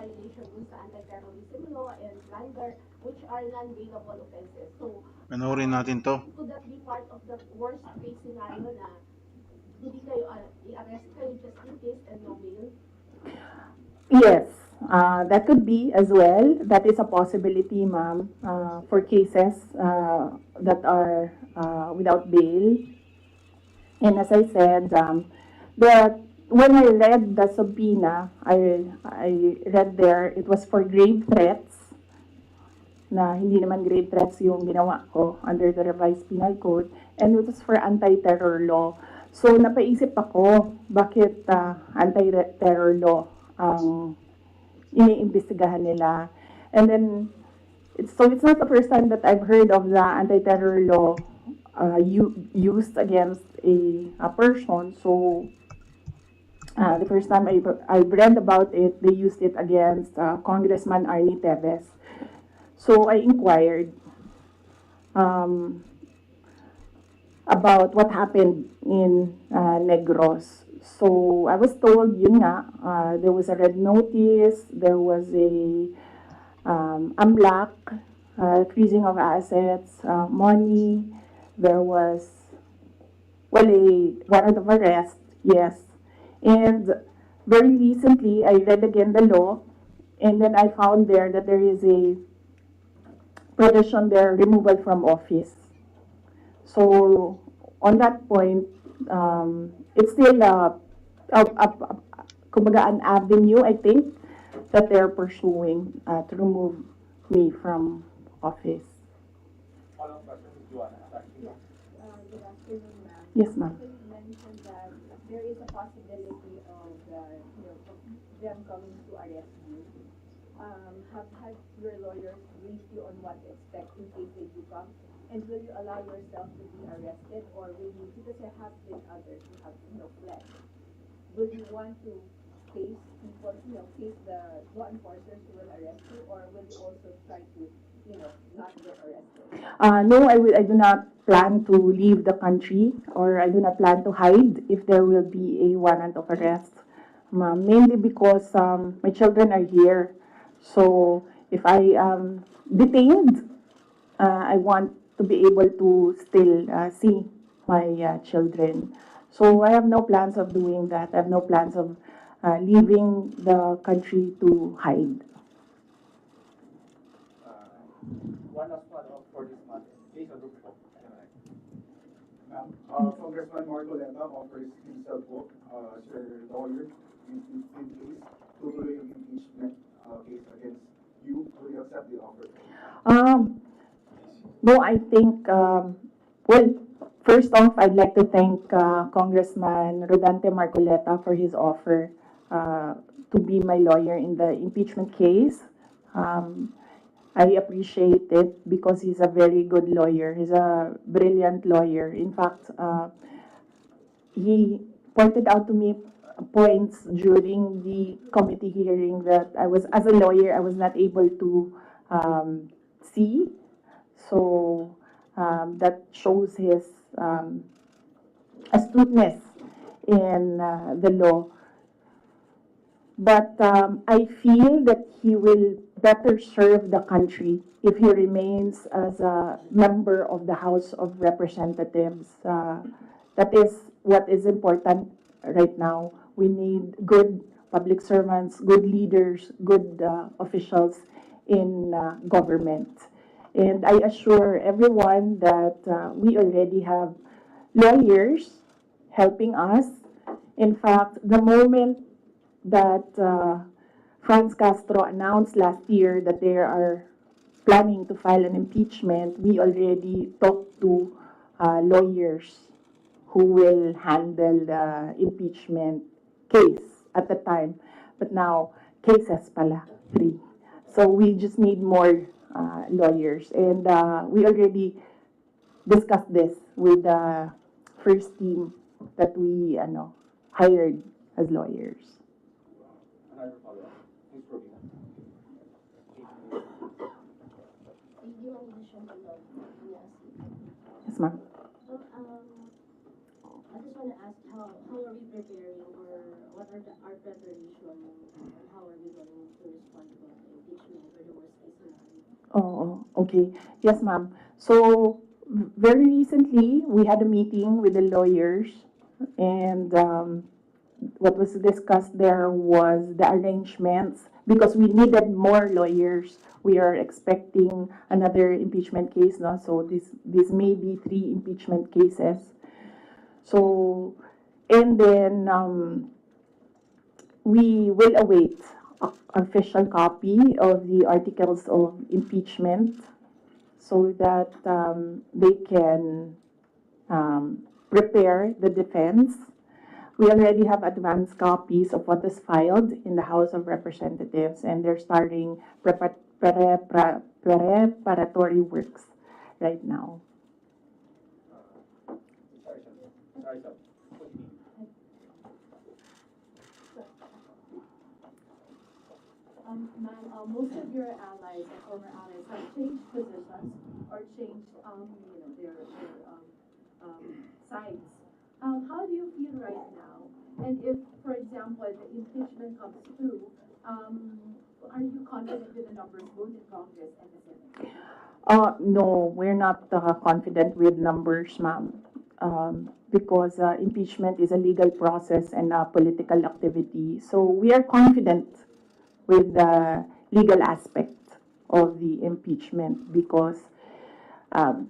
violation dun sa anti-terrorism law and plunder, which are non-bailable offenses. So, Panoorin natin to. could that be part of the worst case scenario na hindi kayo, i-arrest kayo just in case and no bail? Yes, that could be as well. That is a possibility, ma'am, for cases that are without bail. And as I said, when I read the subpoena, I read there it was for grave threats na hindi naman grave threats yung ginawa ko under the revised penal code, and it was for anti-terror law. So napaisip ako, bakit anti-terror law ang iniimbestigahan nila. And then, it's not the first time that I've heard of the anti-terror law used against a person. So, the first time I read about it, they used it against Congressman Arnie Teves. So, I inquired about what happened in Negros. So I was told, yun nga, there was a red notice, there was a AMLAC, freezing of assets, money, there was, well, a warrant of arrest, yes. And very recently, I read again the law, and then I found there that there is a provision there, removal from office. So on that point, it's still kumbaga an avenue, I think, that they're pursuing to remove me from office. Good afternoon, ma'am. Yes, ma'am. You mentioned that there is a possibility of, of them coming to arrest you. Have your lawyers briefed you on what to expect in case they do come? And will you allow yourself to be arrested, or will you, because there have been others who have, fled, will you want to face people, face the law enforcers who will arrest you, or will you also try to, not get arrested? No, I do not plan to leave the country, or I do not plan to hide if there will be a warrant of arrest. Mainly because my children are here. So if I am detained, I want to be able to still see my children. So I have no plans of doing that. I have no plans of leaving the country to hide. One last follow-up for this matter. Please, Congressman Marcoleta offers himself as your lawyer in case tutuloy yung impeachment case against you. Will you accept the offer? No, I think, well, first off, I'd like to thank Congressman Rodante Marcoleta for his offer to be my lawyer in the impeachment case. I appreciate it because he's a very good lawyer. He's a brilliant lawyer. In fact, he pointed out to me points during the committee hearing that as a lawyer, I was not able to see. So that shows his astuteness in the law. But I feel that he will better serve the country if he remains as a member of the House of Representatives. That is what is important right now. We need good public servants, good leaders, good officials in government. And I assure everyone that we already have lawyers helping us. In fact, the moment that Franz Castro announced last year that they are planning to file an impeachment, we already talked to lawyers who will handle the impeachment case at the time. But now, cases pala, 3. So we just need more lawyers. And we already discussed this with the first team that we hired as lawyers. Another follow-up. Please, Robina. You want addition to love? Yes. Yes, ma'am. I just want to ask how are we preparing, or what are our preparation, and how are we going to respond Oh, okay. Yes, ma'am. So, very recently, we had a meeting with the lawyers, and what was discussed there was the arrangements because we needed more lawyers. We are expecting another impeachment case, no? So this may be 3 impeachment cases. So, and then we will await official copy of the articles of impeachment so that they can prepare the defense. We already have advanced copies of what is filed in the House of Representatives, and they're starting preparatory works right now. Sorry, sir. Sorry, sir. What do you mean? Ma'am, most of your allies and former allies have changed positions or changed, their sides. How do you feel right now? And if, for example, the impeachment comes through, are you confident with the numbers both in Congress and the Senate? No, we're not confident with numbers, ma'am, because impeachment is a legal process and a political activity. So we are confident with the legal aspect of the impeachment because um,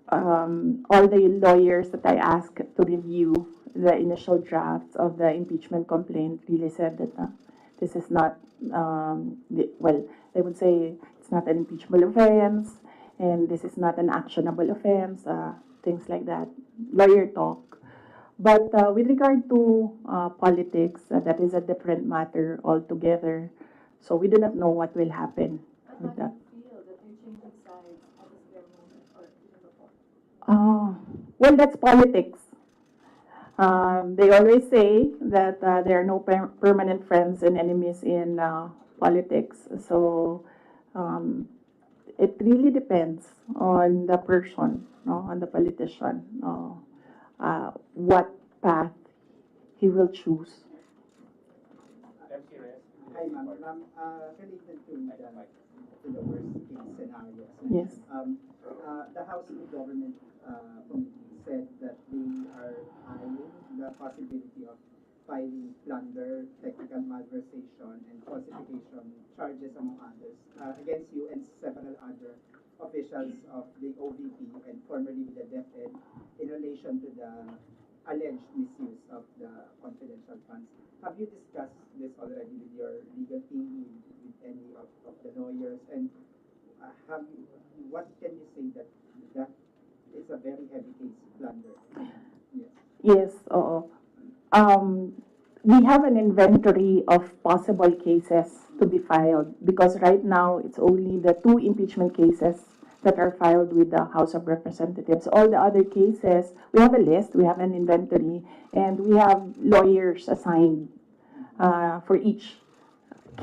all the lawyers that I asked to review the initial drafts of the impeachment complaint really said that this is not, well, they would say it's not an impeachable offense and this is not an actionable offense, things like that, lawyer talk. But with regard to politics, that is a different matter altogether. So we do not know what will happen with But how that. do you feel that you're changing sides at this very moment or even before? Well, that's politics. They always say that there are no permanent friends and enemies in politics. So um, it really depends on the person, no, on the politician, what path he will choose. MC Reyes. Hi, ma'am. Ma'am, related to the worst case scenario. Yes. The House of Government Committee said that they are eyeing the possibility of filing plunder, technical malversation, and falsification charges, among others, against you and several other officials of the OVP and formerly the DepEd in relation to the alleged misuse of the confidential funds. Have you discussed this already with your legal team, with any of the lawyers, and what can you say that is a very heavy case plunder? Yes. Yes, oo. Um, we have an inventory of possible cases to be filed because right now it's only the 2 impeachment cases that are filed with the House of Representatives. All the other cases, we have a list, we have an inventory, and we have lawyers assigned for each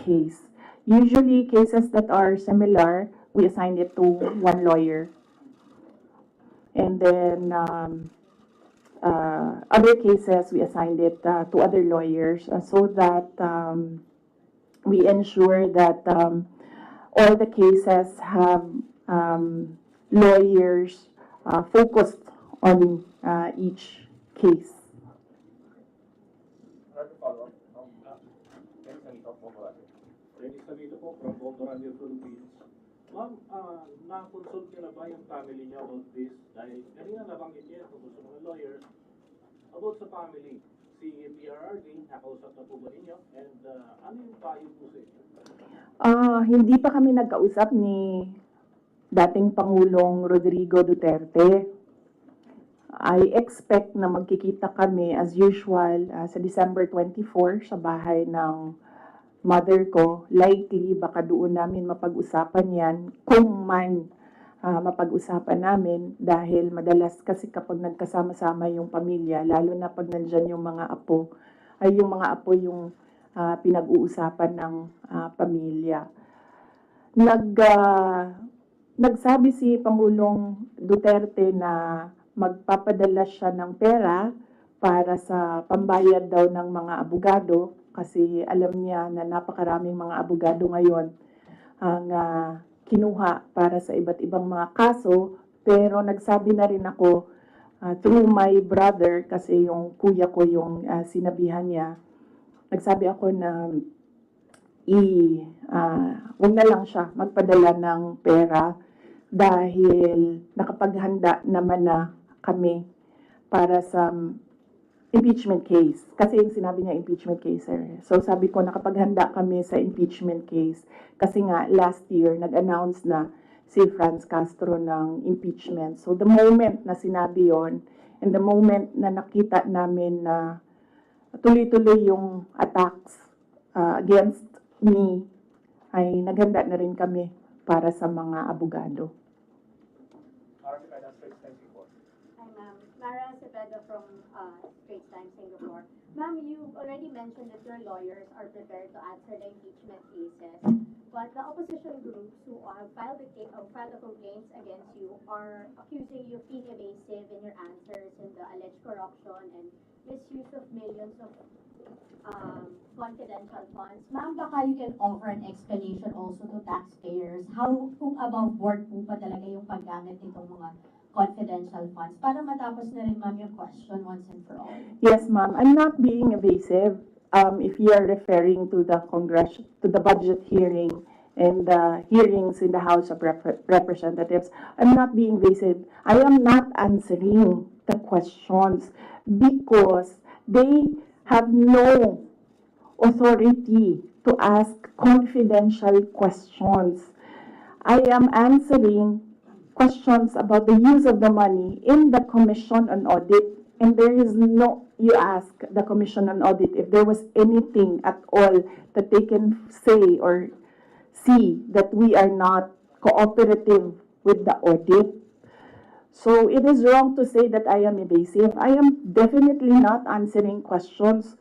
case. Usually, cases that are similar, we assign it to one lawyer. And then other cases, we assigned it to other lawyers so that we ensure that all the cases have lawyers focused on each case. Another follow-up. MC Samito, Popolate. Dennis Samito po from Botoranio, Philippines. Ma'am, na-consult niyo na ba yung family niyo about this? Dahil kanina nabanggit niya tungkol sa mga lawyers. About sa family, si PRRD, nakausap na po ba ninyo? And ano yung payo po sa inyo? Hindi pa kami nagkausap ni dating Pangulong Rodrigo Duterte. I expect na magkikita kami as usual sa December 24 sa bahay ng mother ko. Likely, baka doon namin mapag-usapan yan kung man mapag-usapan namin dahil madalas kasi kapag nagkasama-sama yung pamilya, lalo na pag nandyan yung mga apo, ay yung mga apo yung pinag-uusapan ng pamilya. Nagsabi si Pangulong Duterte na magpapadala siya ng pera para sa pambayad daw ng mga abogado kasi alam niya na napakaraming mga abogado ngayon ang kinuha para sa iba't ibang mga kaso, pero nagsabi na rin ako through my brother, kasi yung kuya ko yung sinabihan niya, nagsabi ako na wag na lang siya magpadala ng pera dahil nakapaghanda naman na kami para sa impeachment case. Kasi yung sinabi niya impeachment case, sir. So sabi ko, nakapaghanda kami sa impeachment case. Kasi nga, last year, nag-announce na si Franz Castro ng impeachment. So the moment na sinabi yon, and the moment na nakita namin na tuloy-tuloy yung attacks against me, ay naghanda na rin kami para sa mga abogado. Marami ka na Straits Times report. Hi, ma'am. Mara Cepeda from Straits Times, Singapore. Ma'am, you already mentioned that your lawyers are prepared to answer the impeachment cases, but the opposition groups who filed the complaints against you are accusing you of being evasive in your answers in the alleged corruption and misuse of millions of confidential funds. Ma'am, baka you can offer an explanation also to taxpayers. How, kung above board po ba talaga yung paggamit nitong mga confidential funds? Para matapos na rin, ma'am, yung question once and for all. Yes, ma'am. I'm not being evasive. If you are referring to the to the budget hearing and the hearings in the House of Representatives, I'm not being evasive. I am not answering the questions because they have no authority to ask confidential questions. I am answering questions about the use of the money in the Commission on Audit, and there is no, you ask the Commission on Audit if there was anything at all that they can say or see that we are not cooperative with the audit. So it is wrong to say that I am evasive. I am definitely not answering questions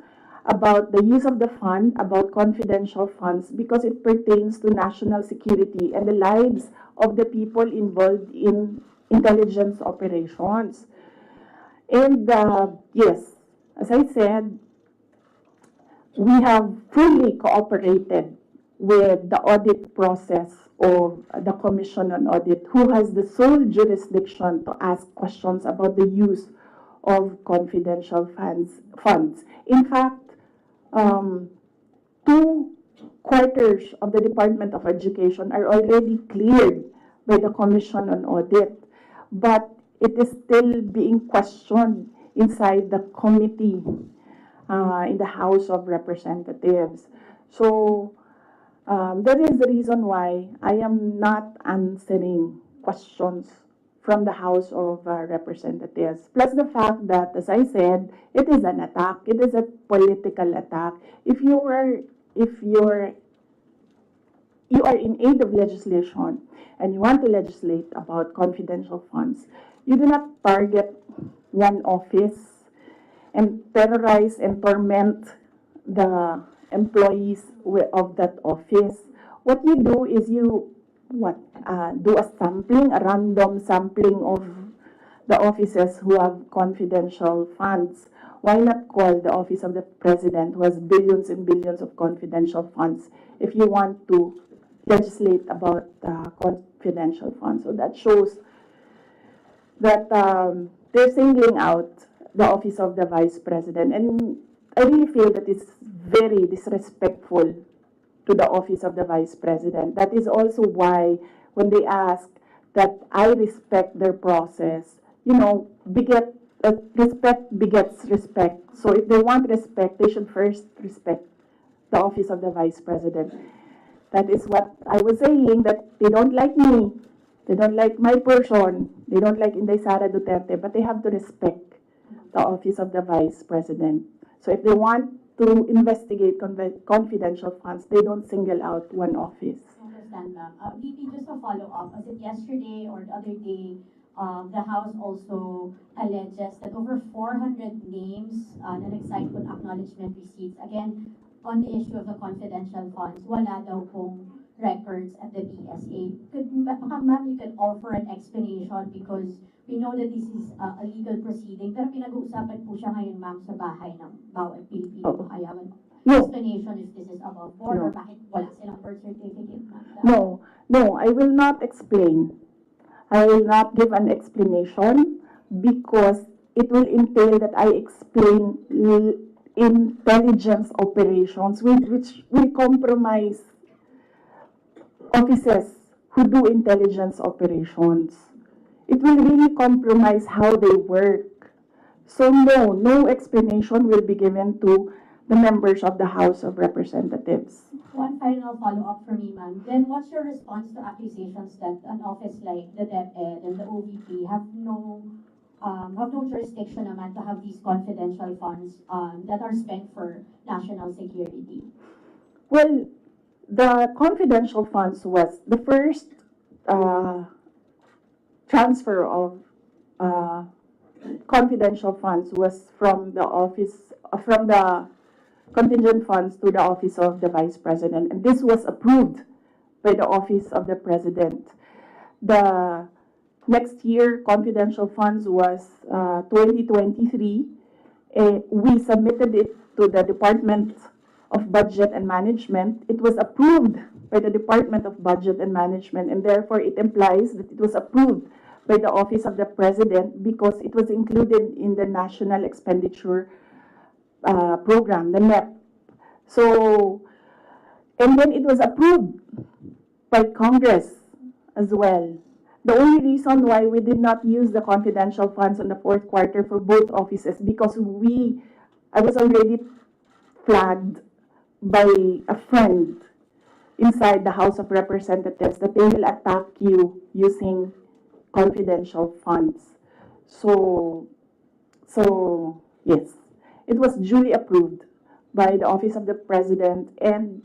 about the use of the fund, about confidential funds, because it pertains to national security and the lives of the people involved in intelligence operations. And yes, as I said, we have fully cooperated with the audit process of the Commission on Audit, who has the sole jurisdiction to ask questions about the use of confidential funds. In fact, 2/4 of the Department of Education are already cleared by the Commission on Audit, but it is still being questioned inside the committee in the House of Representatives. So that is the reason why I am not answering questions from the House of Representatives. Plus the fact that, as I said, it is an attack. It is a political attack. If you are in aid of legislation and you want to legislate about confidential funds, you do not target one office and terrorize and torment the employees of that office. What you do is you do a sampling, a random sampling of the offices who have confidential funds. Why not call the office of the president, who has billions and billions of confidential funds, if you want to legislate about confidential funds? So that shows that they're singling out the office of the vice president. And I really feel that it's very disrespectful to the office of the vice president. That is also why when they ask that I respect their process, respect begets respect. So if they want respect, they should first respect the office of the vice president. That is what I was saying, that they don't like me, they don't like my person, they don't like Inday Sara Duterte, but they have to respect the office of the vice president. So if they want to investigate confidential funds, they don't single out one office. I understand, ma'am. VP, just a follow-up. Was it yesterday or the other day, the House also alleges that over 400 names na nag-sign po acknowledgement receipts, again, on the issue of the confidential funds, wala daw pong records at the DSA. Baka ma'am, you can offer an explanation because we know that this is a legal proceeding, pero pinag-uusapan po siya ngayon, ma'am, sa bahay ng bawat Pilipino. Kaya No. explanation if this is above board or bakit wala silang birth certificate, ma'am. No, I will not explain. I will not give an explanation because it will entail that I explain intelligence operations, which will compromise officers who do intelligence operations. It will really compromise how they work. So no explanation will be given to the members of the House of Representatives. One final follow-up for me, ma'am. Then what's your response to accusations that an office like the DepEd and the OVP have no jurisdiction naman to have these confidential funds that are spent for national security? Well, the confidential funds was the first transfer of confidential funds was from the office from the contingent funds to the office of the vice president, and this was approved by the office of the president. The next year confidential funds was 2023. We submitted it to the Department of Budget and Management. It was approved by the Department of Budget and Management, and therefore it implies that it was approved by the Office of the President because it was included in the National Expenditure Program, the NEP. So, and then it was approved by Congress as well. The only reason why we did not use the confidential funds in the fourth quarter for both offices because I was already flagged by a friend inside the House of Representatives that they will attack you using confidential funds. So yes, it was duly approved by the Office of the President and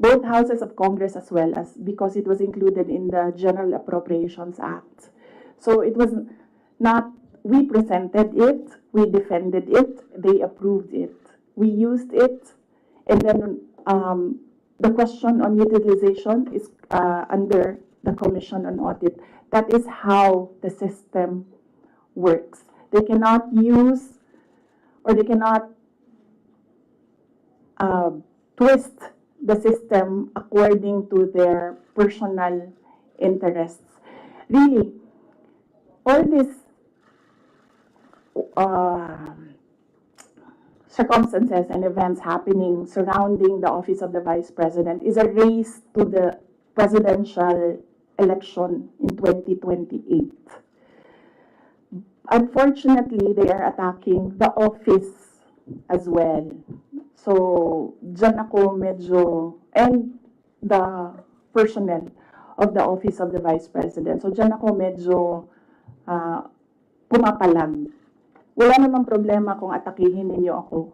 both houses of Congress as well as because it was included in the General Appropriations Act. So it was not, we presented it, we defended it, they approved it. We used it, and then the question on utilization is under the Commission on Audit. That is how the system works. They cannot use or they cannot twist the system according to their personal interests. Really, all these circumstances and events happening surrounding the office of the Vice President is a race to the presidential election in 2028. Unfortunately, they are attacking the office as well. So, dyan ako medyo, and the personnel of the office of the Vice President. So, dyan ako medyo pumapalag. Wala namang problema kung atakihin ninyo ako.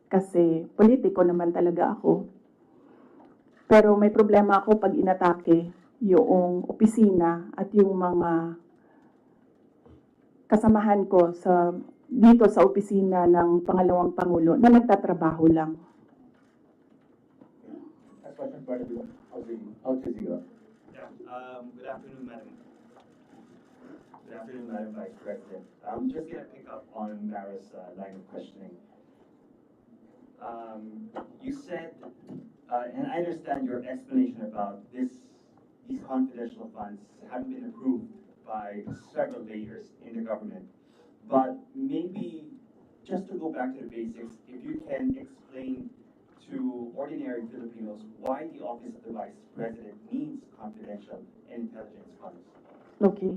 Kasi politiko naman talaga ako. Pero may problema ako pag inatake yung opisina at yung mga kasamahan ko dito sa opisina ng pangalawang Pangulo na nagtatrabaho lang. Next question for everyone. Al Jazeera. Yeah. Good afternoon, Madam. Good afternoon, Madam Vice President. I'm just going to pick up on Mara's line of questioning. You said, and I understand your explanation about these confidential funds haven't been approved by several layers in the government. But maybe just to go back to the basics, if you can explain to ordinary Filipinos why the Office of the Vice President needs confidential and intelligence funds. Okay.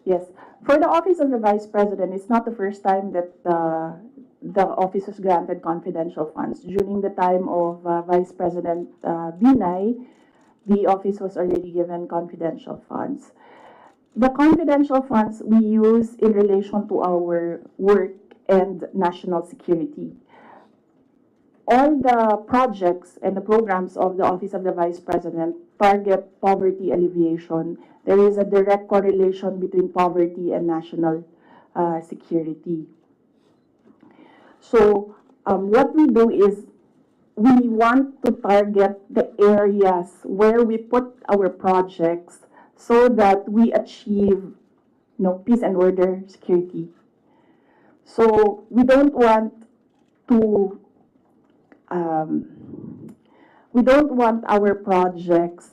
Yes. For the Office of the Vice President, it's not the first time that the office was granted confidential funds. During the time of Vice President Binay, the office was already given confidential funds. The confidential funds we use in relation to our work and national security. All the projects and the programs of the Office of the Vice President target poverty alleviation. There is a direct correlation between poverty and national security. So what we do is we want to target the areas where we put our projects so that we achieve peace and order, security. So we don't want to our projects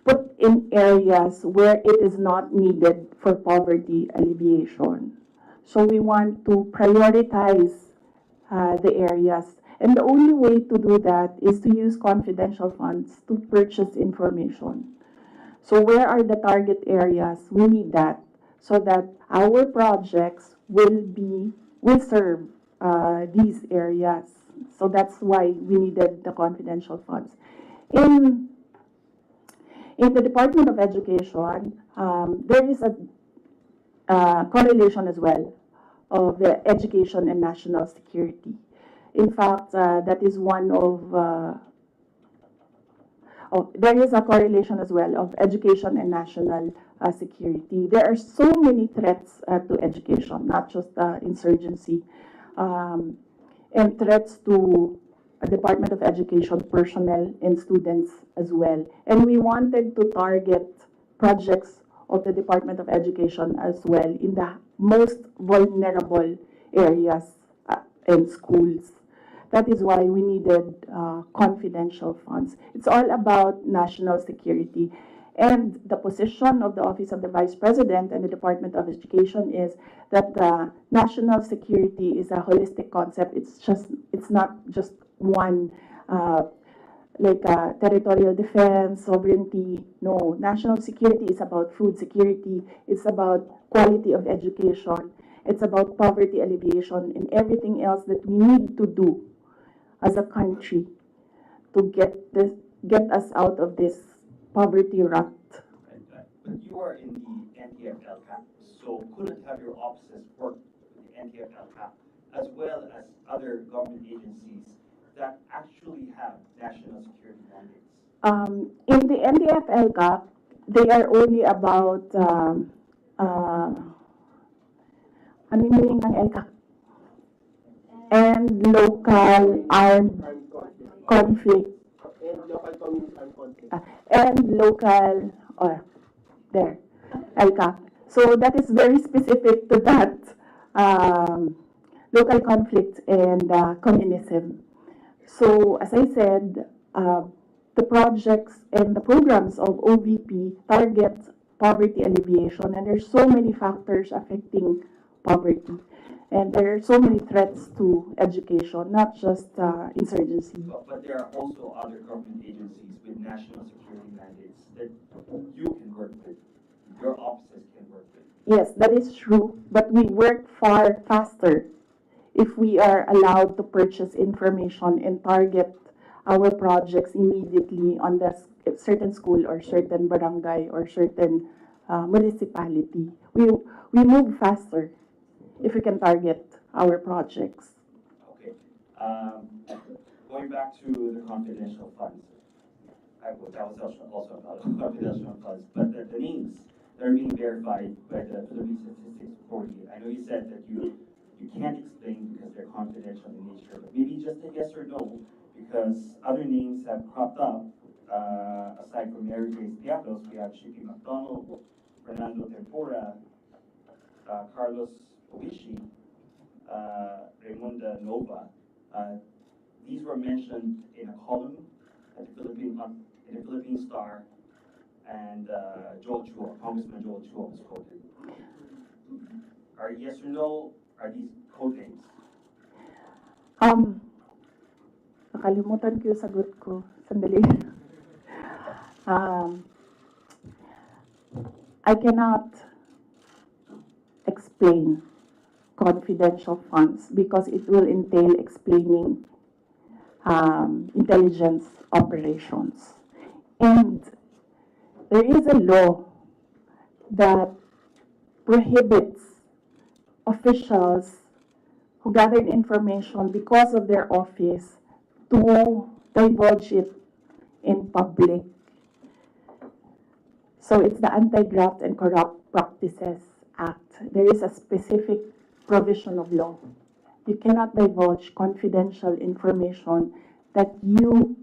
put in areas where it is not needed for poverty alleviation. So we want to prioritize the areas. And the only way to do that is to use confidential funds to purchase information. So where are the target areas? We need that so that our projects will serve these areas. So that's why we needed the confidential funds. In in the Department of Education, there is a correlation as well of the education and national security. In fact, that is one of there is a correlation as well of education and national security. There are so many threats to education, not just insurgency, and threats to Department of Education personnel and students as well. And we wanted to target projects of the Department of Education as well in the most vulnerable areas and schools. That is why we needed confidential funds. It's all about national security. And the position of the Office of the Vice President and the Department of Education is that national security is a holistic concept. It's not just one, territorial defense, sovereignty. No, national security is about food security. It's about quality of education. It's about poverty alleviation and everything else that we need to do as a country to get us out of this poverty rut. But you are in the NTF-LCAP, so couldn't have your offices work with the NTF-LCAP as well as other government agencies that actually have national security mandates? In the NDF LCAP, they are only about ano yung meaning ng LCAP? And local armed conflict. And local community armed conflict. And local, there, LCAP. So that is very specific to that local conflict and communism. So as I said, the projects and the programs of OVP target poverty alleviation, and there's so many factors affecting poverty. And there are so many threats to education, not just insurgency. But there are also other government agencies with national security mandates that you can work with, your offices can work with. Yes, that is true, but we work far faster if we are allowed to purchase information and target our projects immediately on the certain school or certain barangay or certain municipality. We move faster if we can target our projects. Okay. Going back to the confidential funds, that was also about confidential funds, but the names that are being verified by the Philippine Statistics Authority, I know you said that you can't explain because they're confidential in nature, but maybe just a yes or no, because other names have cropped up, aside from Mary Grace Diablos, we have Chippy McDonald, Fernando Tempora, Carlos Oishi, Raymunda Nova. These were mentioned in a column at the Philippine Star, and Joel Chua, Congressman Joel Chua was quoted. Are yes or no, are these code names? Nakalimutan ko yung sagot ko. Sandali. I cannot explain confidential funds because it will entail explaining intelligence operations. And there is a law that prohibits officials who gathered information because of their office to divulge it in public. So it's the Anti-Graft and Corrupt Practices Act. There is a specific provision of law. You cannot divulge confidential information that you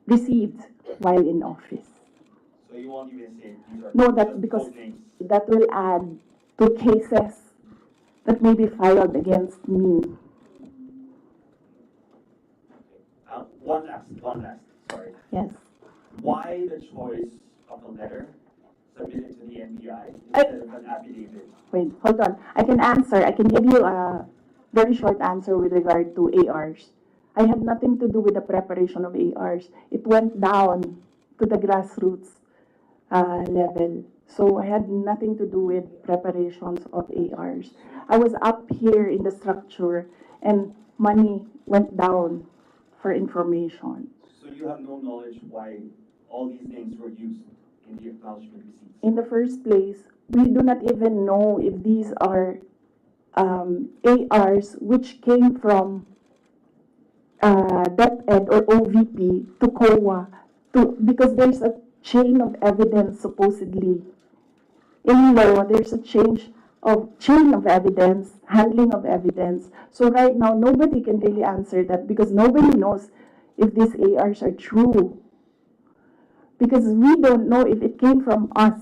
received while in office. So you won't even say these are No, that because code names? that will add to cases that may be filed against me. one last, sorry. Yes. Why the choice of a letter submitted to the NBI instead of an affidavit? Wait, hold on. I can answer. I can give you a very short answer with regard to ARs. I had nothing to do with the preparation of ARs. It went down to the grassroots level. So I had nothing to do with preparations of ARs. I was up here in the structure and money went down for information. So you have no knowledge why all these names were used in the acknowledgement receipts? In the first place, we do not even know if these are ARs which came from DepEd or OVP to COA because there's a chain of evidence supposedly. In law, there's a chain of evidence, handling of evidence. So right now, nobody can really answer that because nobody knows if these ARs are true. Because we don't know if it came from us.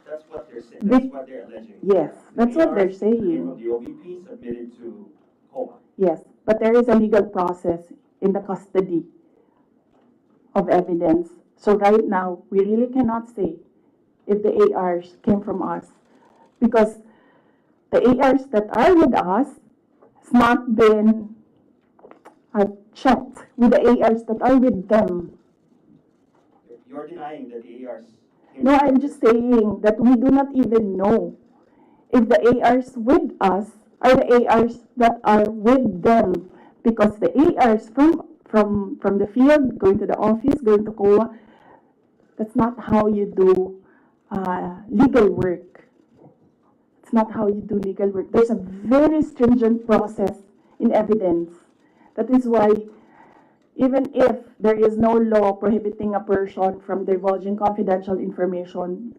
That's what they're saying. That's what they're alleging. Yes, that's what they're ARs came saying. from the OVP submitted to COA. Yes, but there is a legal process in the custody of evidence. So right now, we really cannot say if the ARs came from us because the ARs that are with us has not been checked with the ARs that are with them. You're denying that the ARs came No, from I'm just saying that we do not even know if the ARs with us are the ARs that are with them because the ARs from the field, going to the office, going to COA, that's not how you do legal work. It's not how you do legal work. There's a very stringent process in evidence. That is why even if there is no law prohibiting a person from divulging confidential information,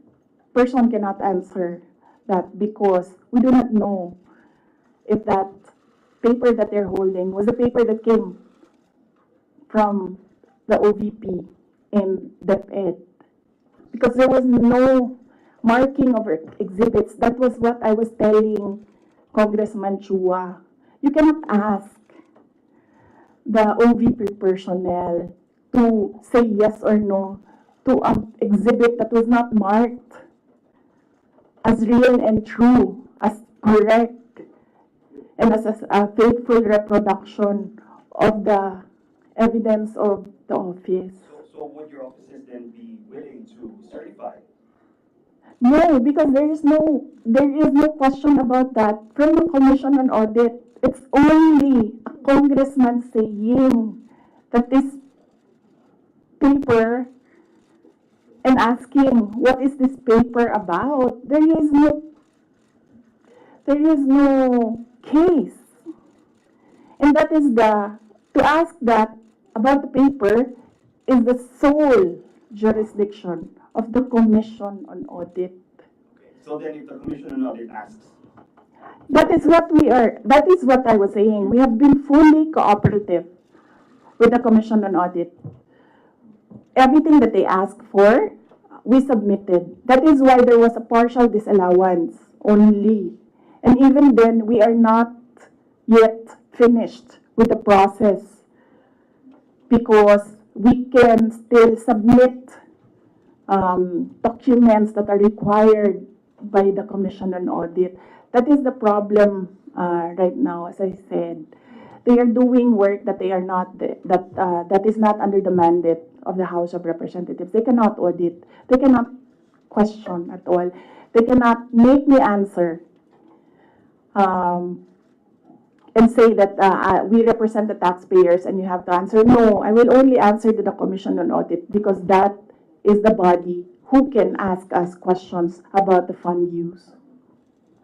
person cannot answer that because we do not know if that paper that they're holding was the paper that came from the OVP in DepEd. Because there was no marking of exhibits. That was what I was telling Congressman Chua. You cannot ask the OVP personnel to say yes or no to an exhibit that was not marked as real and true, as correct, and as a faithful reproduction of the evidence of the office. So would your offices then be willing to certify? No, because there is no question about that from the Commission on Audit. It's only a congressman saying that this paper and asking what is this paper about. There is no case, and that is to ask that about the paper is the sole jurisdiction of the Commission on Audit. So then if the Commission on Audit asks, That is what I was saying. We have been fully cooperative with the Commission on Audit. Everything that they asked for, we submitted. That is why there was a partial disallowance only. And even then, we are not yet finished with the process because we can still submit documents that are required by the Commission on Audit. That is the problem right now, as I said. They are doing work that that is not under the mandate of the House of Representatives. They cannot audit. They cannot question at all. They cannot make me answer and say that we represent the taxpayers and you have to answer. No, I will only answer to the Commission on Audit because that is the body who can ask us questions about the fund use.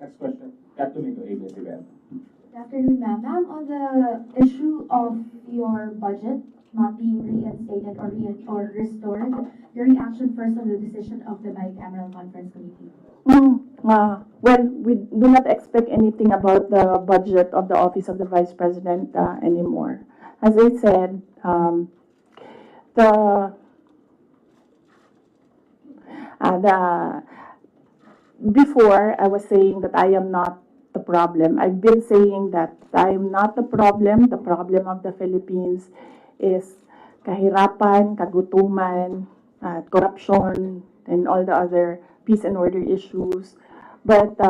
Next question. Got to make ABS event. Good afternoon, ma'am. Ma'am, on the issue of your budget not being reinstated or restored, your reaction first on the decision of the bicameral conference committee? Well, we do not expect anything about the budget of the Office of the Vice President anymore. As I said, before I was saying that I am not the problem. I've been saying that I am not the problem. The problem of the Philippines is kahirapan, kagutuman, corruption, and all the other peace and order issues. But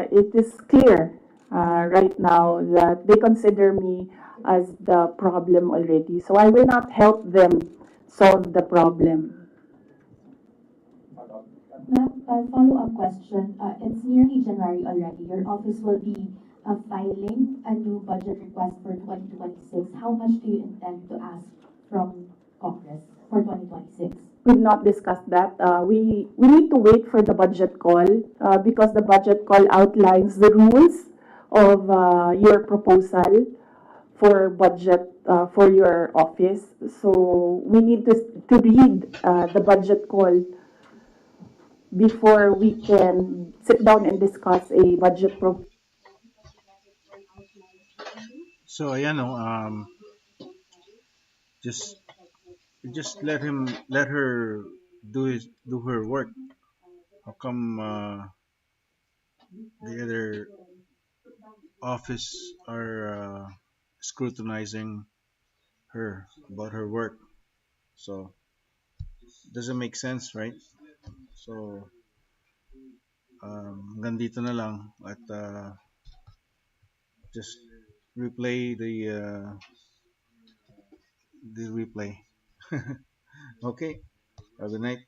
it is clear right now that they consider me as the problem already. So I will not help them solve the problem. Ma'am, a follow-up question. It's nearly January already. Your office will be filing a new budget request for 2026. How much do you intend to ask from Congress for 2026? We've not discussed that. We need to wait for the budget call because the budget call outlines the rules of your proposal for budget for your office. So we need to read the budget call before we can sit down and discuss a budget proposal. So ayan no, just just let her do her work. How come the other office are scrutinizing her about her work? So doesn't make sense, right? So hanggang dito na lang at just replay the replay. Okay, have a good night.